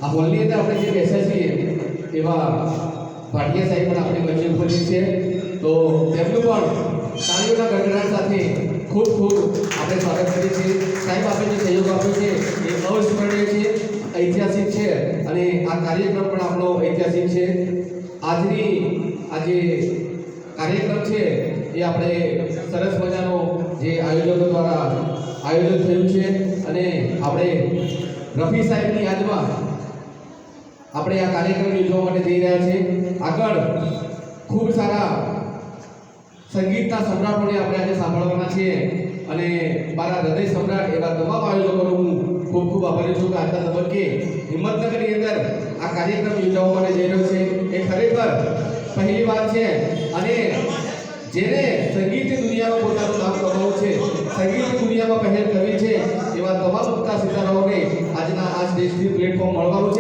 આ હોલની અંદર આપણે જે બેસ્યા છીએ એવા ભાટિયા સાહેબ પણ આપણી વચ્ચે ઉપસ્થિત છે, તો તેમનું પણ તાળીઓના ગણગણાટ સાથે ખૂબ ખૂબ આપણે સ્વાગત કરીએ છીએ. સાહેબ આપણે જે સહયોગ આપ્યો છે એ અવિસ્મરણીય છે, ઐતિહાસિક છે અને આ કાર્યક્રમ પણ આપણો ઐતિહાસિક છે. આજની આ જે કાર્યક્રમ છે એ આપણે સરસ મજાનો જે આયોજકો દ્વારા આયોજન થયું છે અને આપણે રફી સાહેબની યાદમાં આપણે આ કાર્યક્રમ યોજવા માટે જઈ રહ્યા છીએ. આગળ ખૂબ સારા સંગીતના સમ્રાટોને આપણે આજે સાંભળવાના છીએ અને મારા હૃદય સમ્રાટ એવા તમામ આયોજકોનો હું ખૂબ ખૂબ આભારી છું કે આજના તબક્કે હિંમતનગરની અંદર આ કાર્યક્રમ યોજવા માટે જઈ રહ્યો છે. એ ખરેખર પહેલી વાત છે અને જેને સંગીતની દુનિયામાં પોતાનું નામ કમાવું છે, સંગીતની દુનિયામાં પહેલ કરવી છે, એવા તમામ ઉગતા સિતારાઓને આજના આ સ્ટેજથી પ્લેટફોર્મ મળવાનું